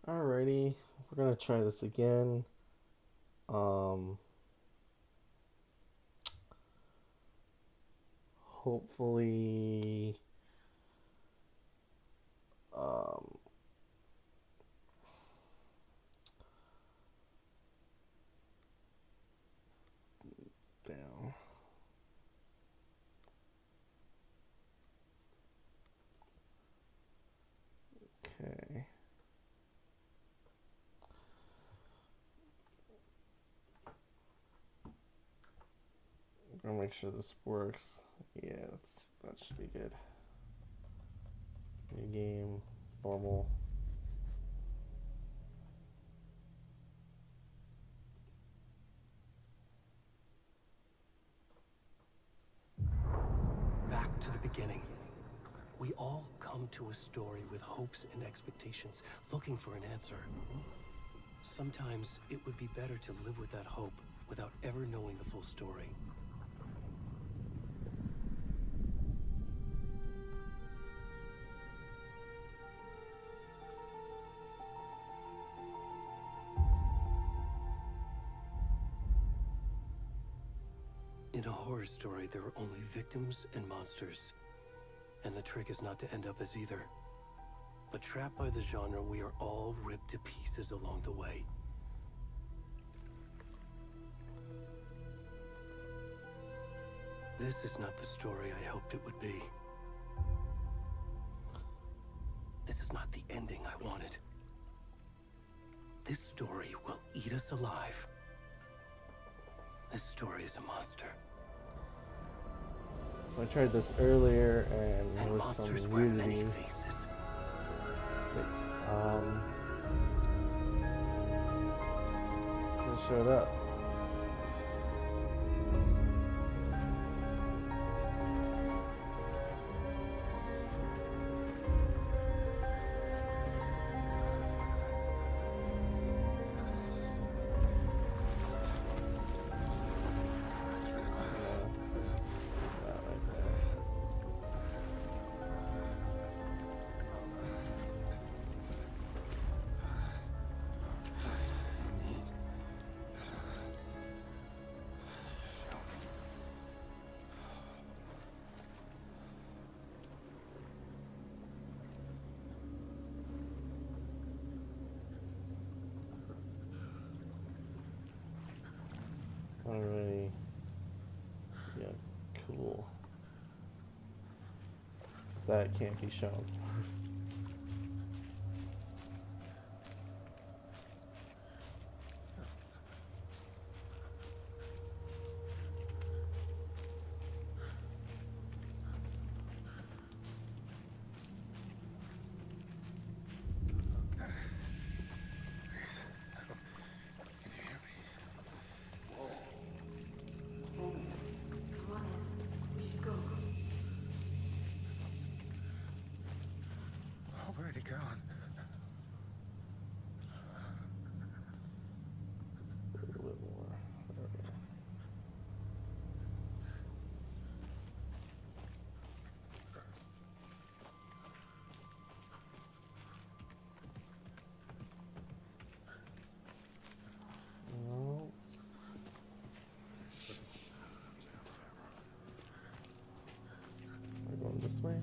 Alrighty, we're gonna try this again. Um, hopefully, um, down. Okay. I'm gonna make sure this works. Yeah, that should be good. New game, normal. Back to the beginning. We all come to a story with hopes and expectations, looking for an answer. Sometimes it would be better to live with that hope without ever knowing the full story. In a horror story, there are only victims and monsters. And the trick is not to end up as either. But trapped by the genre, we are all ripped to pieces along the way. This is not the story I hoped it would be. This is not the ending I wanted. This story will eat us alive. This story is a monster. So I tried this earlier and there was monsters some wear many nudity. faces. It showed up. Alrighty. Yeah, cool. 'Cause that can't be shown. Where'd he go? A little bit more. Okay. No. We're going this way.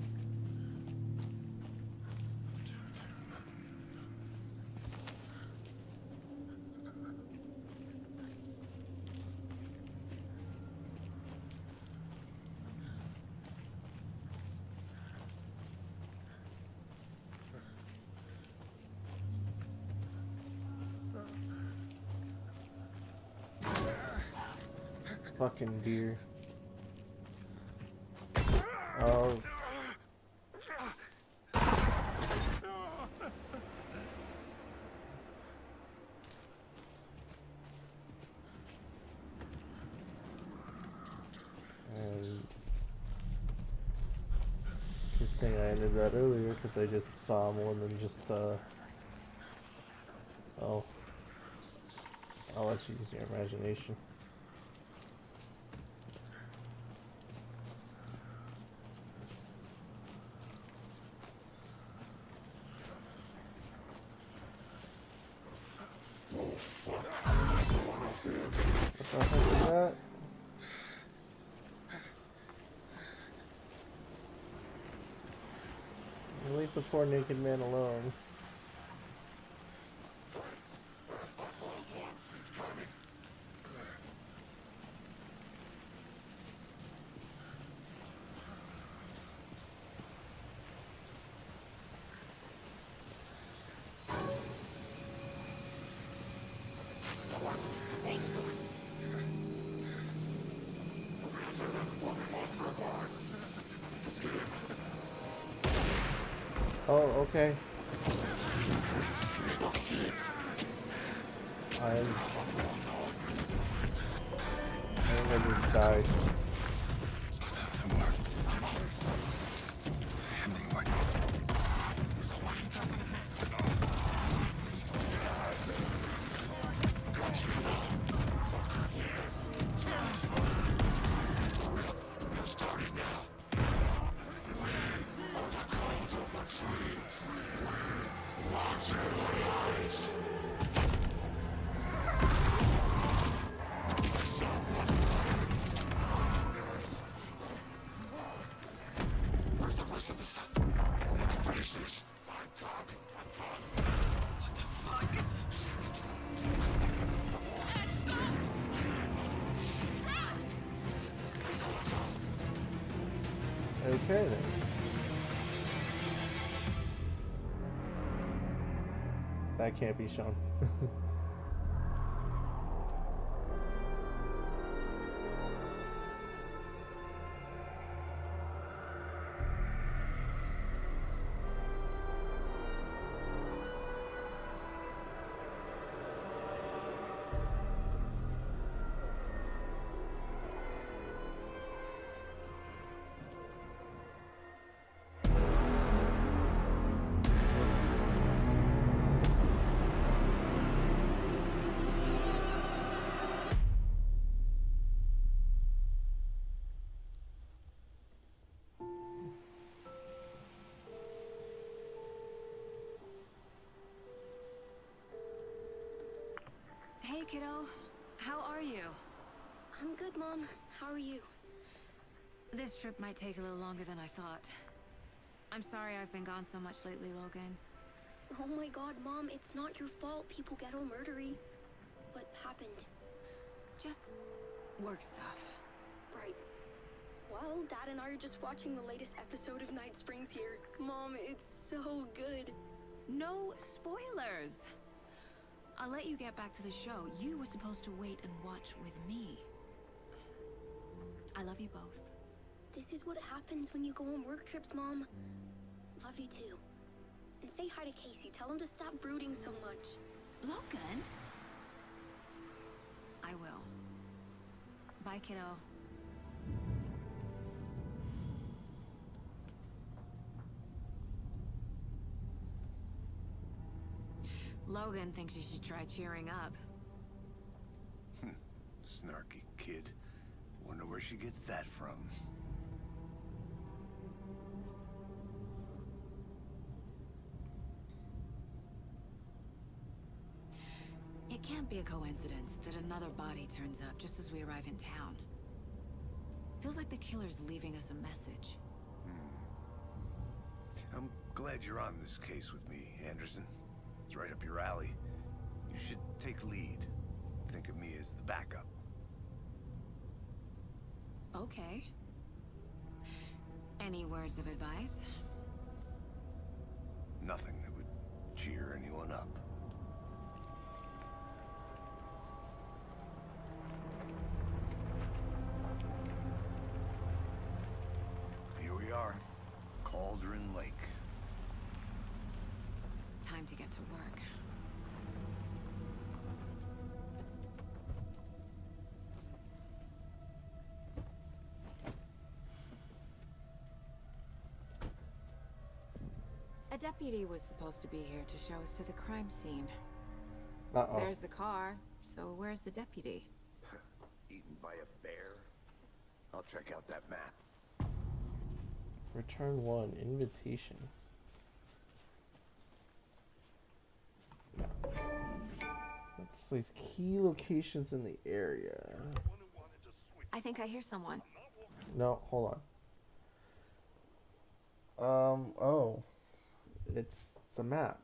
Fucking deer. Oh. And good thing I ended that earlier because I just saw more than just oh. I'll let you use your imagination. leave the poor naked man alone. Oh, okay. I think I just died. Okay then. That can't be shown. Hey, kiddo. How are you? I'm good, Mom. How are you? This trip might take a little longer than I thought. I'm sorry I've been gone so much lately, Logan. Oh my god, Mom, it's not your fault people get all murdery. What happened? Just work stuff. Right. Well, Dad and I are just watching the latest episode of Night Springs here. Mom, it's so good. No spoilers! I'll let you get back to the show. You were supposed to wait and watch with me. I love you both. This is what happens when you go on work trips, Mom. Love you too. And say hi to Casey. Tell him to stop brooding so much. Logan? I will. Bye, kiddo. Logan thinks you should try cheering up. Snarky kid. Wonder where she gets that from. It can't be a coincidence that another body turns up just as we arrive in town. Feels like the killer's leaving us a message. I'm glad you're on this case with me, Anderson. It's right up your alley. You should take lead. Think of me as the backup. Okay. Any words of advice? Nothing that would cheer anyone up. Here we are. Cauldron Lake. Time to get to work. A deputy was supposed to be here to show us to the crime scene. Uh-oh. There's the car, so where's the deputy? Eaten by a bear? I'll check out that map. Return 1, invitation. No. Let's place key locations in the area. I think I hear someone. No, hold on. Oh. it's a map.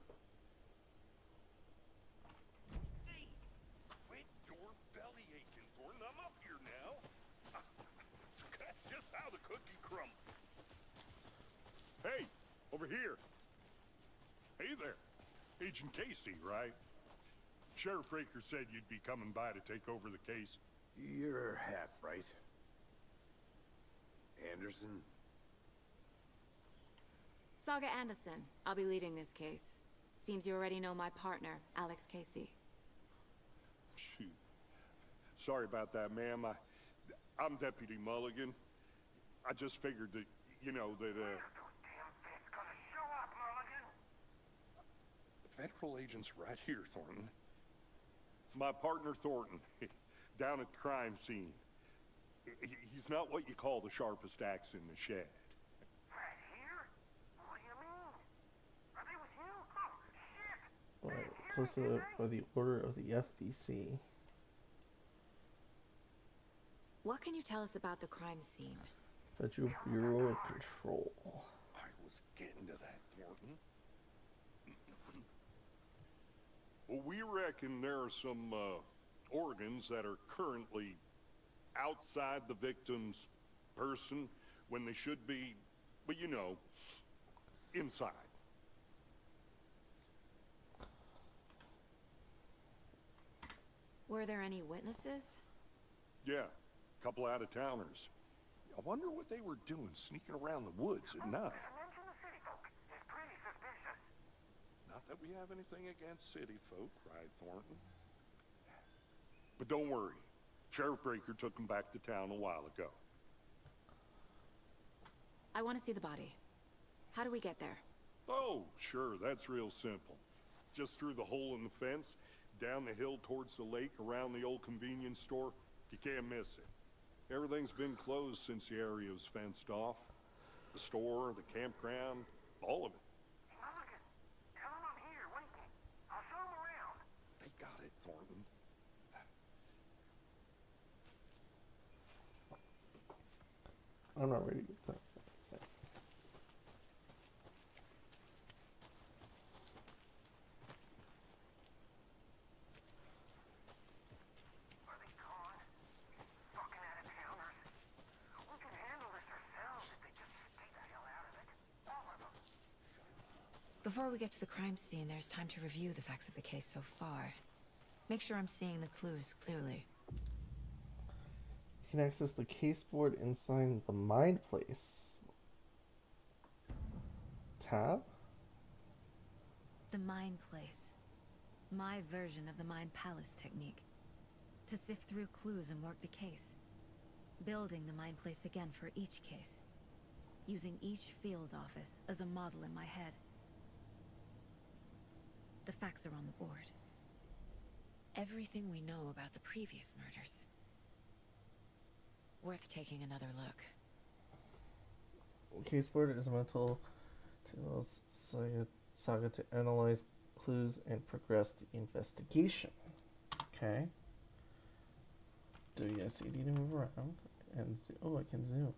Quit your belly aching, Thornton. I'm up here now. That's just how the cookie crumbles. Hey, over here. Hey there. Agent Casey, right? Sheriff Raker said you'd be coming by to take over the case. You're half right. Anderson? Saga Anderson. I'll be leading this case. Seems you already know my partner, Alex Casey. Shoot. Sorry about that, ma'am. I'm Deputy Mulligan. I just figured that, you know, that, Federal agent's right here, Thornton. My partner, Thornton, down at the crime scene. He's not what you call the sharpest axe in the shed. Right here? What do you mean? Are they with you? Oh, shit! But close to by the order of the FBC. What can you tell us about the crime scene? Federal Bureau of Control. I was getting to that, Thornton. Well, we reckon there are some organs that are currently outside the victim's person when they should be, but you know, inside. Were there any witnesses? Yeah, a couple out-of-towners. I wonder what they were doing sneaking around the woods at night. mention the city folk. It's pretty suspicious. Not that we have anything against city folk, right, Thornton? But don't worry. Sheriff Raker took them back to town a while ago. I want to see the body. How do we get there? Oh, sure, that's real simple. Just through the hole in the fence, down the hill towards the lake, around the old convenience store. You can't miss it. Everything's been closed since the area was fenced off. The store, the campground, all of it. Mulligan, tell them I'm here waiting. I'll show them around. They got it, Thornton. I'm not ready to get that. Are they gone? Fucking out-of-towners. We can handle this ourselves if they just stay the hell out of it. All of them. Before we get to the crime scene, there's time to review the facts of the case so far. Make sure I'm seeing the clues clearly. You can access the case board inside the Mind Place tab. The Mind Place. My version of the Mind Palace technique. To sift through clues and work the case. Building the Mind Place again for each case. Using each field office as a model in my head. The facts are on the board. Everything we know about the previous murders. Worth taking another look. Case board is a mental saga to analyze clues and progress the investigation. Okay. Do you guys see you need to move around and see? Oh, I can zoom.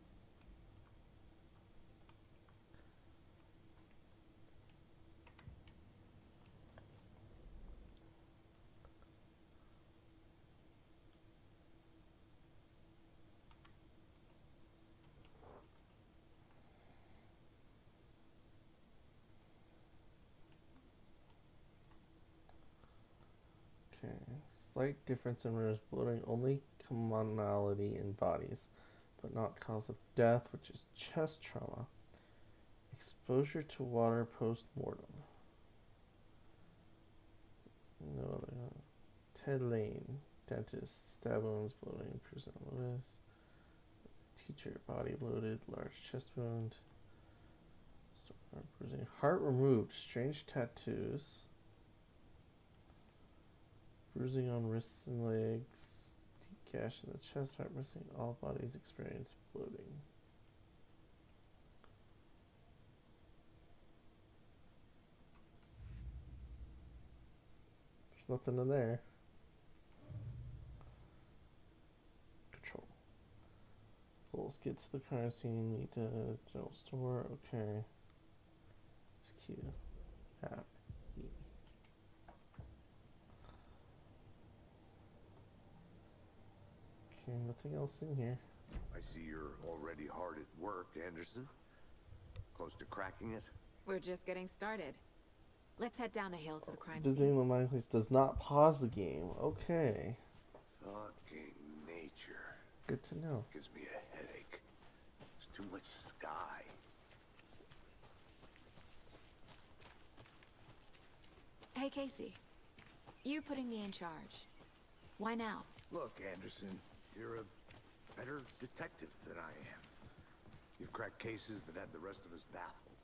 Okay, slight difference in rumors bloating, only commonality in bodies, but not cause of death, which is chest trauma. Exposure to water post-mortem. No other. Ted Lane, dentist, stab wounds, bloating, Prison Lewis. Teacher, body bloated, large chest wound. Bruising. Heart removed, strange tattoos. Bruising on wrists and legs, deep gash in the chest, heart missing, all bodies experience bloating. There's nothing in there. Control. Cool, let's get to the crime scene, meet the general store, okay. It's cute. happy. Okay, nothing else in here. I see you're already hard at work, Anderson. Close to cracking it? We're just getting started. Let's head down the hill to the crime Visiting scene. the mind place does not pause the game. Okay. Fucking nature. Good to know. Gives me a headache. There's too much sky. Hey, Casey. You putting me in charge. Why now? Look, Anderson, you're a better detective than I am. You've cracked cases that had the rest of us baffled.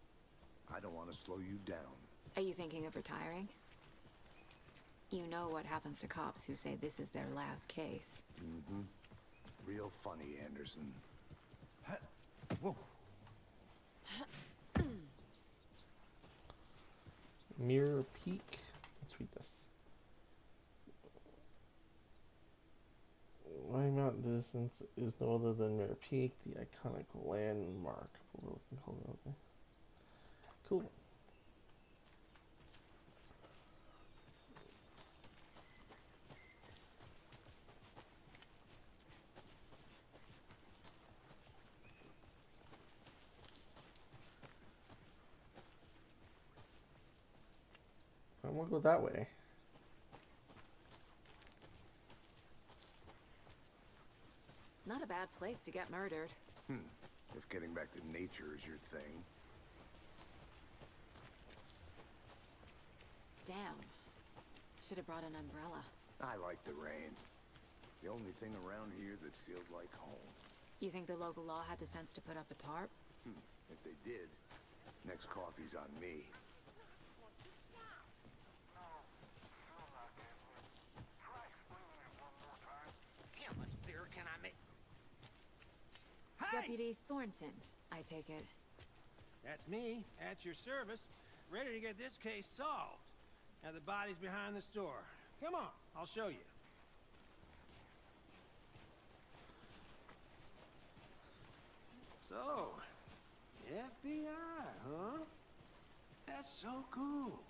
I don't want to slow you down. Are you thinking of retiring? You know what happens to cops who say this is their last case. Mm-hmm. Real funny, Anderson. Whoa. Mirror Peak. Let's read this. Why Mountain Distance is no other than Mirror Peak, the iconic landmark. Cool. I'm gonna go that way. Not a bad place to get murdered. If getting back to nature is your thing. Damn. Should have brought an umbrella. I like the rain. The only thing around here that feels like home. You think the local law had the sense to put up a tarp? If they did, next coffee's on me. How much clearer can I make? Deputy Thornton, I take it. That's me, at your service, ready to get this case solved. Now the body's behind the store. Come on, I'll show you. So, FBI, huh? That's so cool.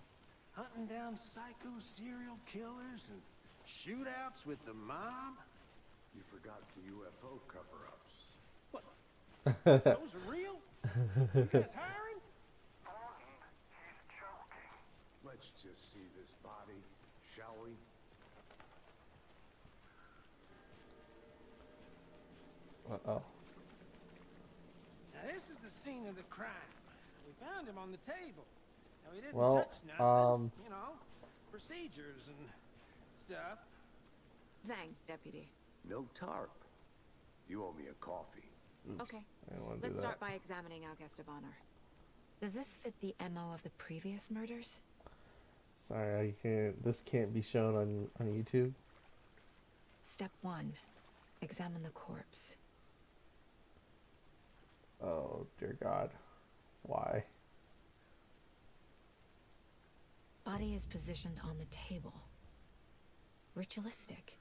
Hunting down psycho serial killers and shootouts with the mob. You forgot the UFO cover-ups. What? Those are real? You guys hiring? Thornton, he's joking. Let's just see this body, shall we? Uh-oh. Now this is the scene of the crime. We found him on the table. Now he didn't Well, touch nothing, you know, procedures and stuff. Thanks, Deputy. No tarp. You owe me a coffee. Oops. Okay. I didn't want to do Let's that. start by examining our guest of honor. Does this fit the MO of the previous murders? Sorry, I can't. This can't be shown on YouTube. Step 1. Examine the corpse. Oh dear God, why? Body is positioned on the table. Ritualistic.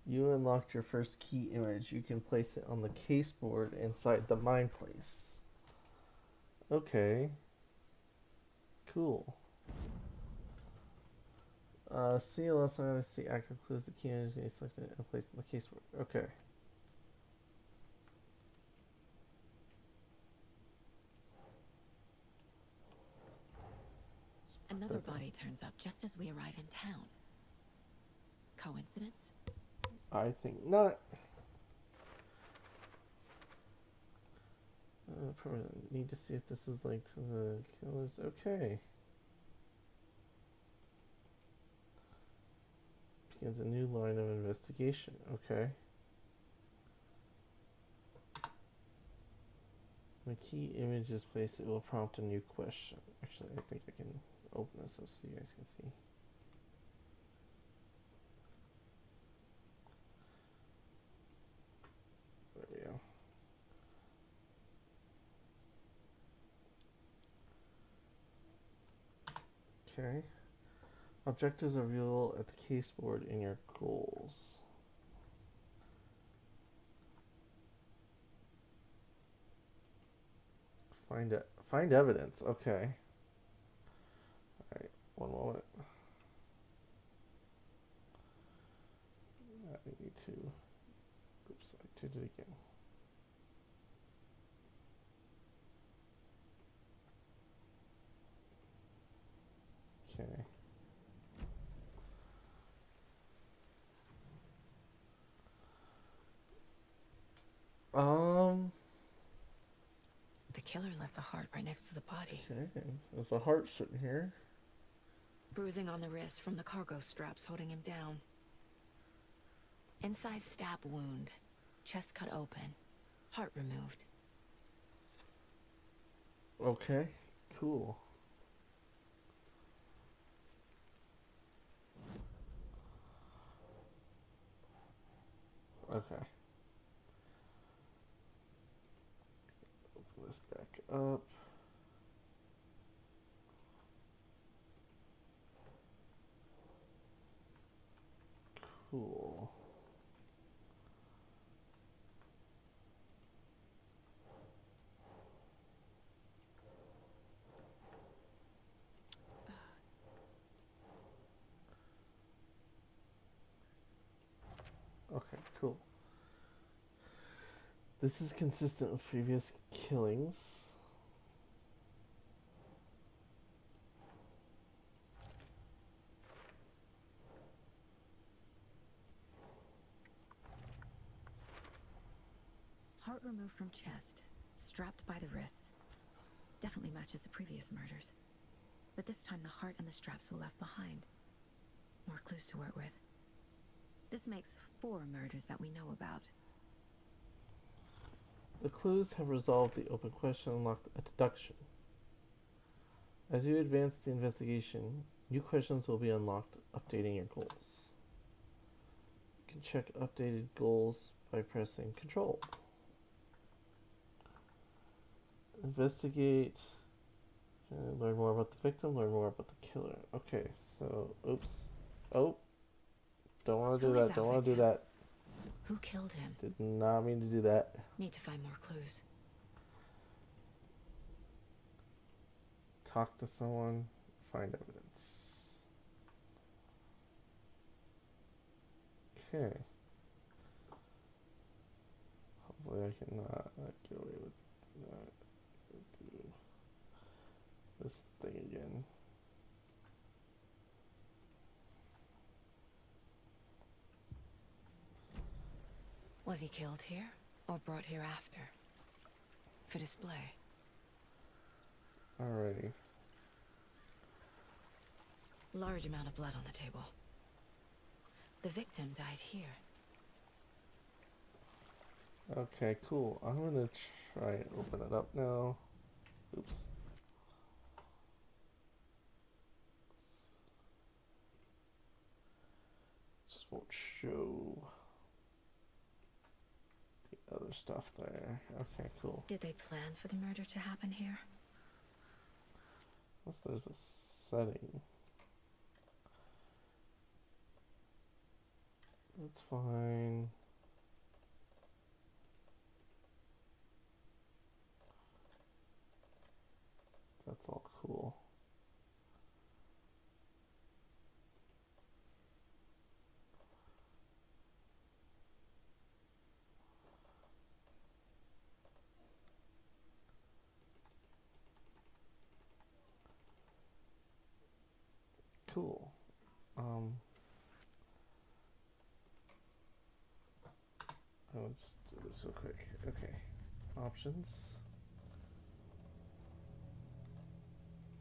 You unlocked your first key image. You can place it on the caseboard inside the mind place. Okay. Cool. CLS I see active clues. The key image is selected and placed on the caseboard. Okay. Another body turns up just as we arrive in town. Coincidence? I think not. Need to see if this is linked to the killers. Okay. Begins a new line of investigation. Okay. When a key image is placed, it will prompt a new question. Actually, I think I can open this up so you guys can see. There we go. Okay. Objectives are revealed at the caseboard in your goals. Find evidence. Okay. One moment. I need to. Oops, I did it again. Okay. The killer left the heart right next to the body. Okay. There's a heart sitting here. Bruising on the wrist from the cargo straps holding him down. Inside stab wound. Chest cut open. Heart removed. Okay. Cool. Okay. Open this back up. Cool. Okay, cool. This is consistent with previous killings. Heart removed from chest. Strapped by the wrists. Definitely matches the previous murders. But this time the heart and the straps were left behind. More clues to work with. This makes 4 murders that we know about. The clues have resolved the open question and unlocked a deduction. As you advance the investigation, new questions will be unlocked, updating your goals. You can check updated goals by pressing Control. Investigate. Learn more about the victim, learn more about the killer. Okay, so, oops. Oh. Don't want to do that, don't want to do that. Who killed him? Did not mean to do that. Need to find more clues. Talk to someone, find evidence. Okay. Hopefully I can get away with that. Do this thing again. Was he killed here or brought here after? For display. Alrighty. Large amount of blood on the table. The victim died here. Okay, cool. I'm gonna try and open it up now. Oops. Just won't show the other stuff there. Okay, cool. Did they plan for the murder to happen here? Unless there's a setting. That's fine. That's all cool. Cool. I'll just do this real quick. Okay. Options.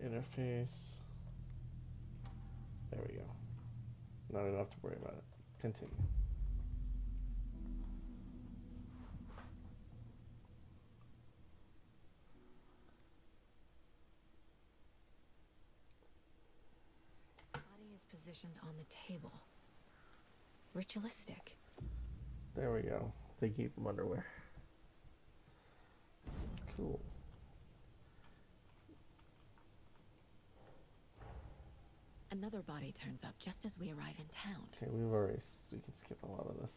Interface. There we go. Now I don't have to worry about it. Continue. Body is positioned on the table. Ritualistic. There we go. They keep them underwear. Cool. Another body turns up just as we arrive in town. Okay, we've already. We can skip a lot of this.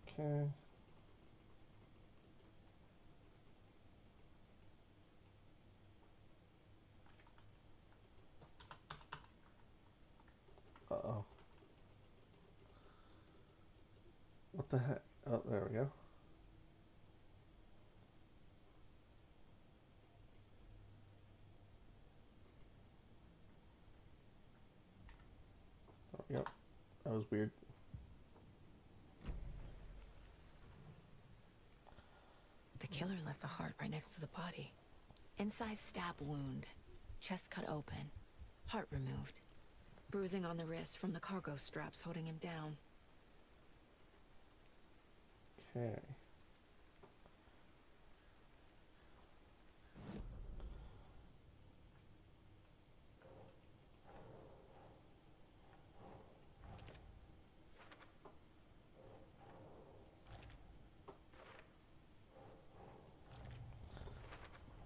Okay. What the heck? Oh, there we go. Oh, yep. That was weird. The killer left the heart right next to the body. Inside stab wound. Chest cut open. Heart removed. Bruising on the wrist from the cargo straps holding him down. Okay.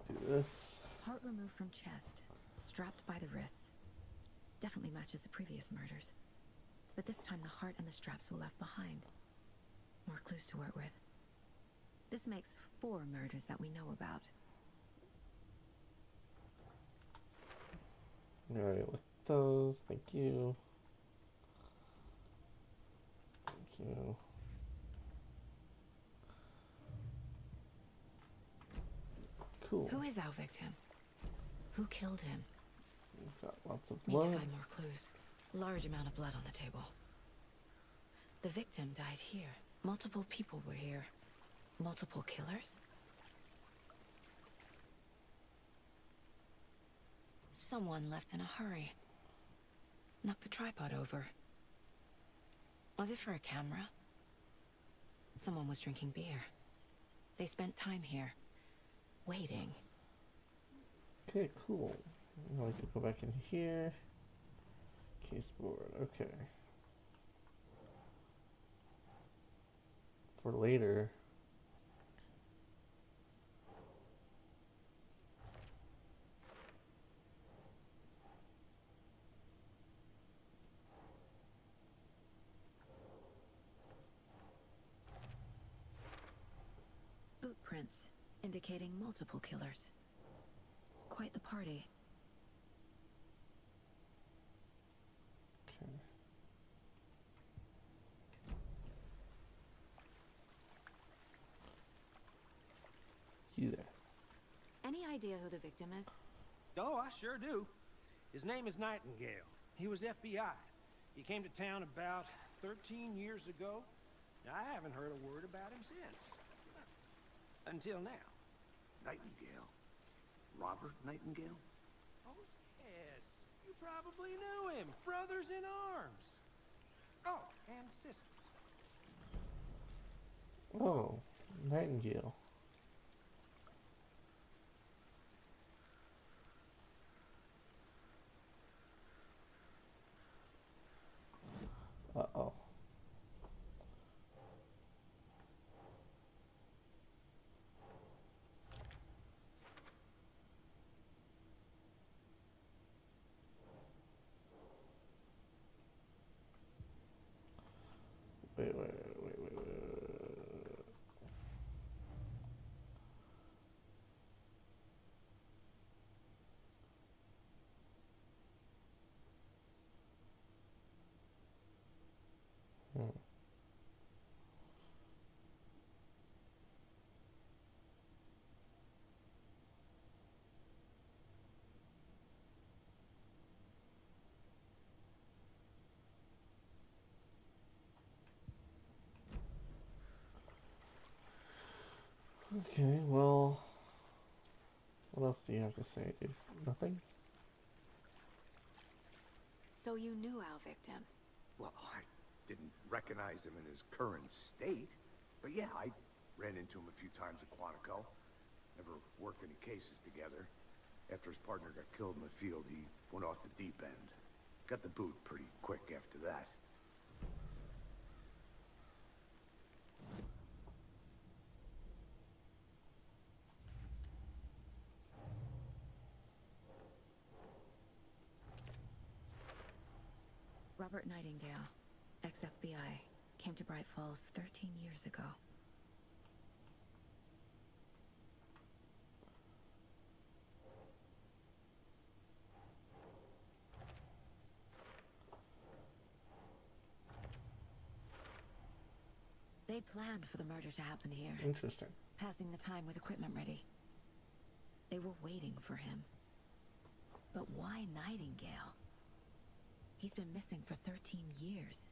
Do this. Heart removed from chest. Strapped by the wrists. Definitely matches the previous murders. But this time the heart and the straps were left behind. More clues to work with. This makes 4 murders that we know about. Alright, with those. Thank you. Thank you. Cool. Who is our victim? Who killed him? We've got lots of Need to blood. find more clues. Large amount of blood on the table. The victim died here. Multiple people were here. Multiple killers? Someone left in a hurry. Knocked the tripod over. Was it for a camera? Someone was drinking beer. They spent time here. Waiting. Okay, cool. Now I can go back in here. Caseboard, okay. For later. Boot prints, indicating multiple killers. Quite the party. Okay. You there. Any idea who the victim is? Oh, I sure do. His name is Nightingale. He was FBI. He came to town about 13 years ago. I haven't heard a word about him since. Until now. Nightingale? Robert Nightingale? Oh, yes. You probably knew him. Brothers in arms. Oh, and sisters. Oh, Nightingale. Uh-oh. Wait. Okay, well, what else do you have to say, dude? Nothing? So you knew our victim? Well, I didn't recognize him in his current state. But yeah, I ran into him a few times at Quantico. Never worked any cases together. After his partner got killed in the field, he went off the deep end. Got the boot pretty quick after that. Robert Nightingale, ex-FBI, came to Bright Falls 13 years ago. They They planned for the murder to happen here, Interesting. passing the time with equipment ready. They were waiting for him. But why Nightingale? He's been missing for 13 years.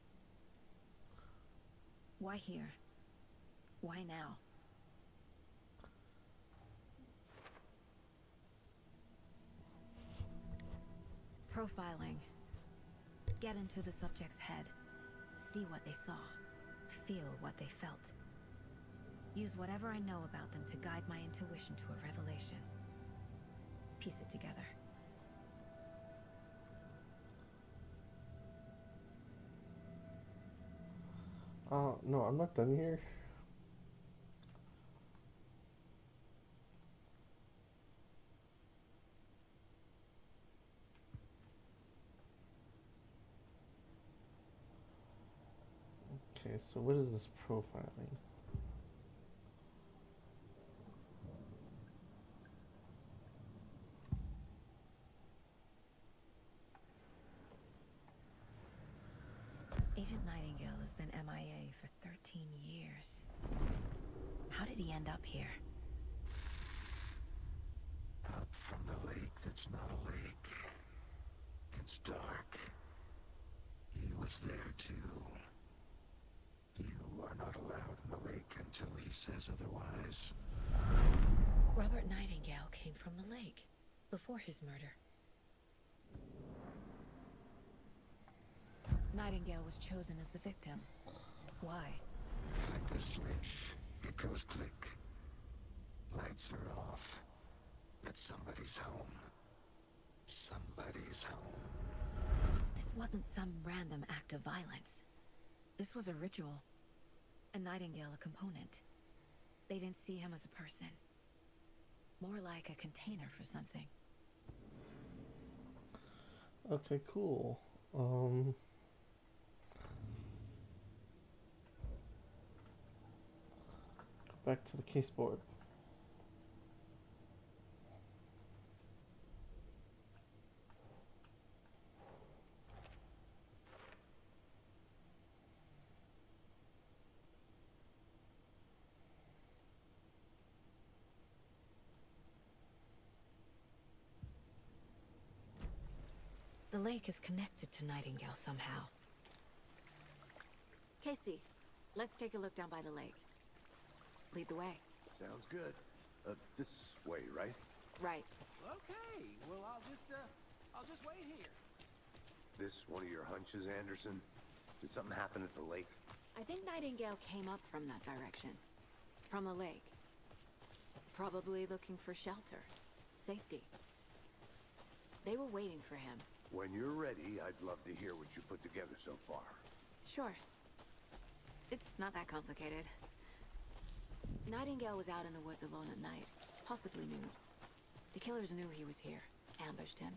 Why here? Why now? Profiling. Get into the subject's head. See what they saw. Feel what they felt. Use whatever I know about them to guide my intuition to a revelation. Piece it together. No, I'm not done here. Okay, so what is this profiling? Agent Nightingale has been MIA for 13 years. How did he end up here? Up from the lake that's not a lake. It's dark. He was there too. You are not allowed in the lake until he says otherwise. Robert Nightingale came from the lake before his murder. Nightingale was chosen as the victim. Why? Flick the switch. It goes click. Lights are off. But somebody's home. Somebody's home. This wasn't some random act of violence. This was a ritual. And Nightingale a component. They didn't see him as a person. More like a container for something. Okay, cool. Go back to the case board. The lake is connected to Nightingale somehow. Casey, let's take a look down by the lake. Lead the way. Sounds good. This way, right? Right. Okay, well, I'll just wait here. This one of your hunches, Anderson? Did something happen at the lake? I think Nightingale came up from that direction. From the lake. Probably looking for shelter. Safety. They were waiting for him. When you're ready, I'd love to hear what you put together so far. Sure. It's not that complicated. Nightingale was out in the woods alone at night, possibly nude. The killers knew he was here, ambushed him,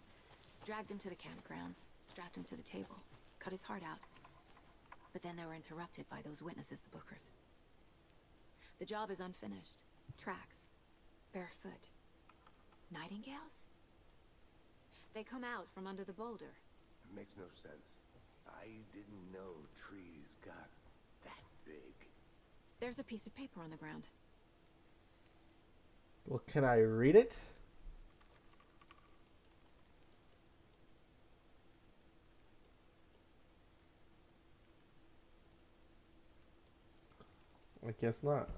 dragged him to the campgrounds, strapped him to the table, cut his heart out. But then they were interrupted by those witnesses, the Bookers. The job is unfinished. Tracks. Barefoot. Nightingales? They come out from under the boulder. It makes no sense. I didn't know trees got that big. There's a piece of paper on the ground. Well, can I read it? I guess not.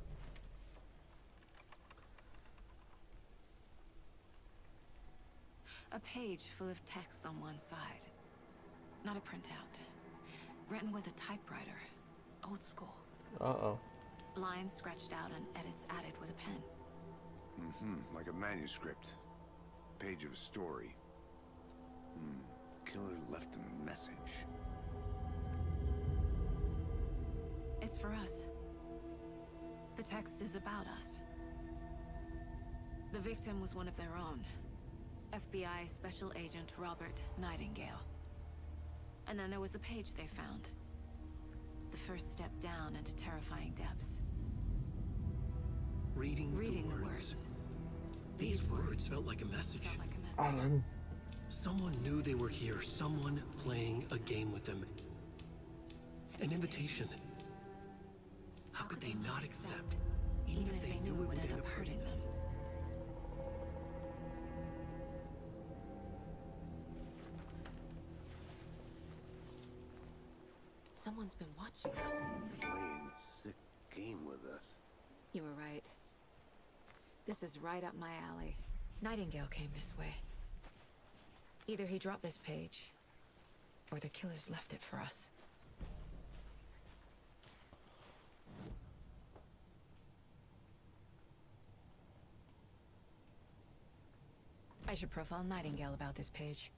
A page full of text on one side. Not a printout. Written with a typewriter. Old school. Uh-oh. Lines scratched out and edits added with a pen. Mm-hmm, like a manuscript. Page of a story. Killer left a message. It's for us. The text is about us. The victim was one of their own. FBI Special Agent Robert Nightingale. And then there was the page they found. The first step down into terrifying depths. Reading the words. These words felt like a message. Felt like a message. Alan. Someone knew they were here. Someone playing a game with them. An invitation. How could they not accept, even if they knew it would end up hurting them? Someone's been watching us. Playing a sick game with us. You were right. This is right up my alley. Nightingale came this way. Either he dropped this page, or the killers left it for us. I should profile Nightingale about this page.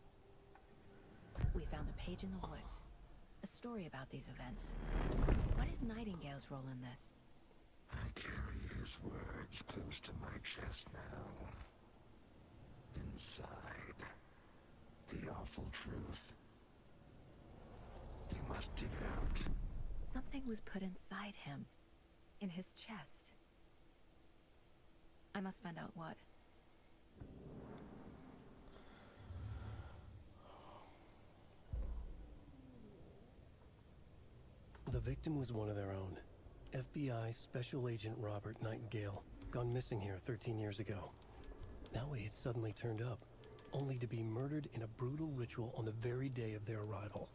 We found a page in the woods. A story about these events. What is Nightingale's role in this? I carry his words close to my chest now. Inside, the awful truth. You must dig it out. Something was put inside him. In his chest. I must find out what. The victim was one of their own. FBI Special Agent Robert Nightingale, gone missing here 13 years ago. Now he had suddenly turned up, only to be murdered in a brutal ritual on the very day of their arrival.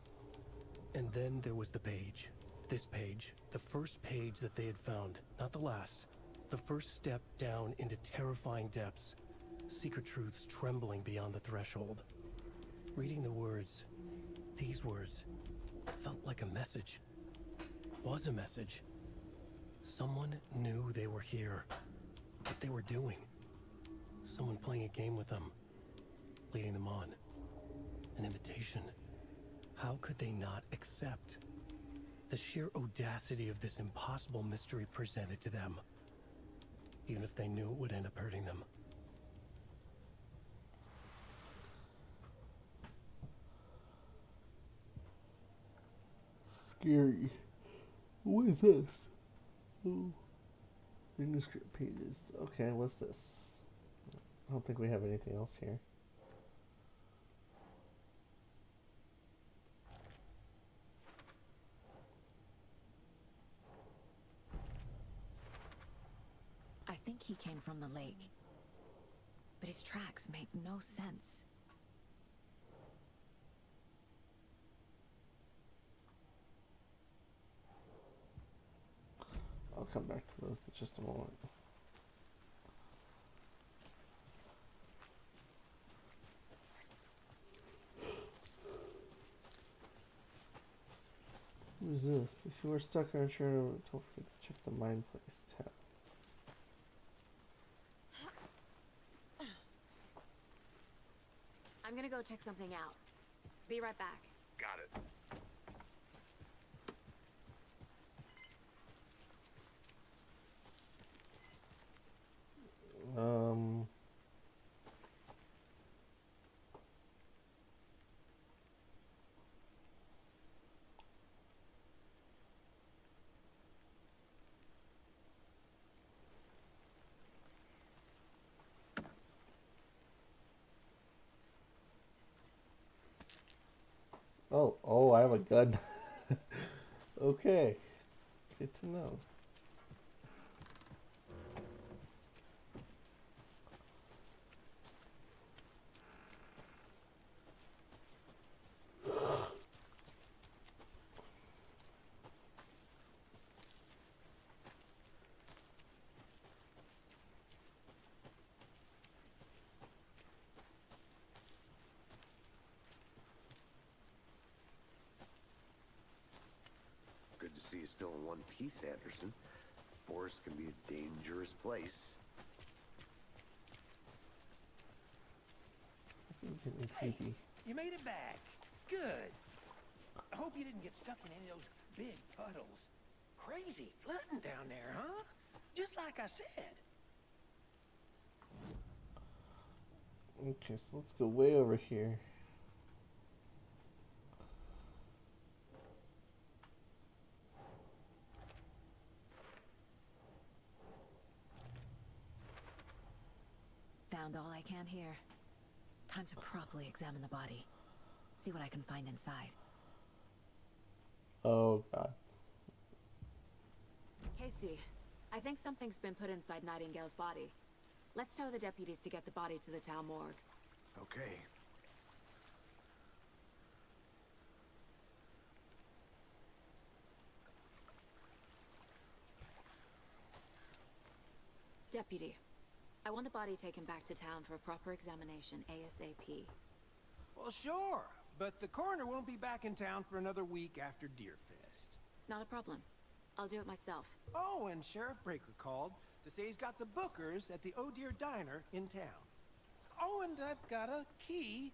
And then there was the page. This page, the first page that they had found, not the last. The first step down into terrifying depths. Secret truths trembling beyond the threshold. Reading the words, these words, felt like a message. Was a message. Someone knew they were here. What they were doing. Someone playing a game with them. Leading them on. An invitation. How could they not accept? The sheer audacity of this impossible mystery presented to them. Even if they knew it would end up hurting them. Scary. What is this? Oh. Manuscript pages. Okay, what's this? I don't think we have anything else here. I think he came from the lake. But his tracks make no sense. I'll come back to those in just a moment. What is this? If you are stuck or unsure, don't forget to check the Mind Place tab. I'm gonna go check something out. Be right back. Got it. Oh, I have a gun. Okay. Good to know. Good to see you still in one piece, Anderson. Forest can be a dangerous place. That's getting Hey, creepy. you made it back. Good. I hope you didn't get stuck in any of those big puddles. Crazy flooding down there, huh? Just like I said. Okay, so let's go way over here. Found all I can here. Time to properly examine the body. See what I can find inside. Oh god. Case see. I think something's been put inside Nightingale's body. Let's tell the deputies to get the body to the town morgue. Okay. Deputy, I want the body taken back to town for a proper examination ASAP. Well, sure, but the coroner won't be back in town for another week after Deerfest. Not a problem. I'll do it myself. Oh, and Sheriff Breaker called to say he's got the Bookers at the Oh Dear Diner in town. Oh, and I've got a key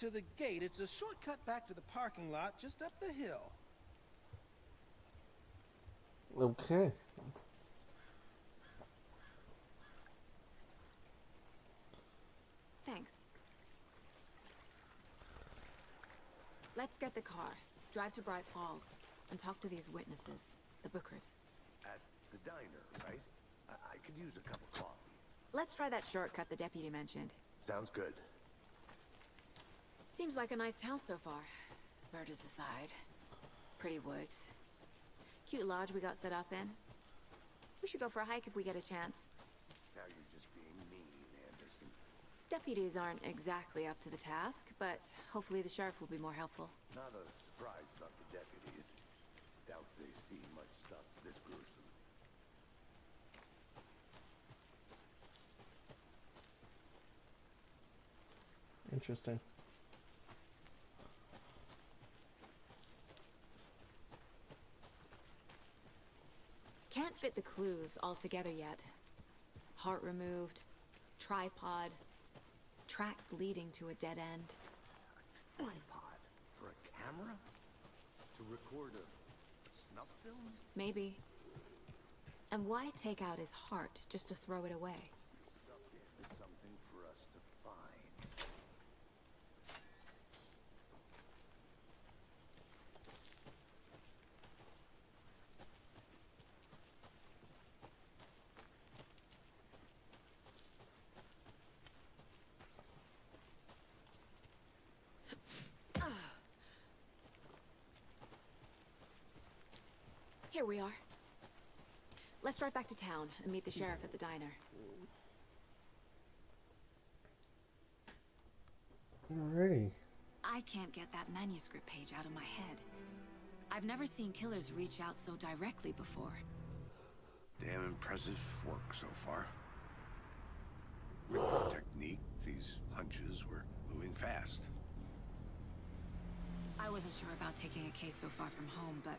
to the gate. It's a shortcut back to the parking lot just up the hill. Okay. Thanks. Let's get the car, drive to Bright Falls, and talk to these witnesses, the Bookers. At the diner, right? I could use a cup of coffee. Let's try that shortcut the deputy mentioned. Sounds good. Seems like a nice town so far. Murders aside. Pretty woods. Cute lodge we got set up in. We should go for a hike if we get a chance. Now you're just being mean, Anderson. Deputies aren't exactly up to the task, but hopefully the sheriff will be more helpful. Not a surprise about the deputies. Doubt they see much stuff this gruesome. Interesting. Can't fit the clues all together yet. Heart removed, tripod, tracks leading to a dead end. A tripod? For a camera? To record a snuff film? Maybe. And why take out his heart just to throw it away? Stuff is something for us to find. Here we are. Let's drive back to town and meet the sheriff at the diner. Alrighty. I can't get that manuscript page out of my head. I've never seen killers reach out so directly before. Damn impressive work so far. With the technique, these hunches were moving fast. I wasn't sure about taking a case so far from home, but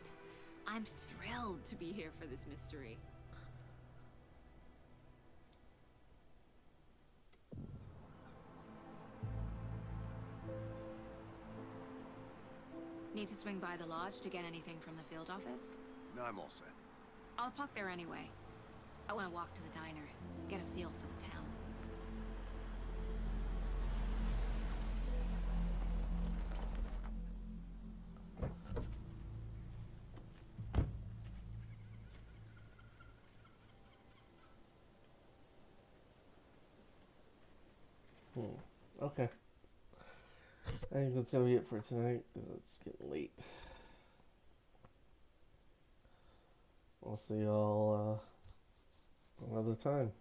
I'm thrilled to be here for this mystery. Need to swing by the lodge to get anything from the field office? No, I'm all set. I'll park there anyway. I want to walk to the diner, get a feel for the town. Okay. I think that's gonna be it for tonight because it's getting late. I'll see y'all another time.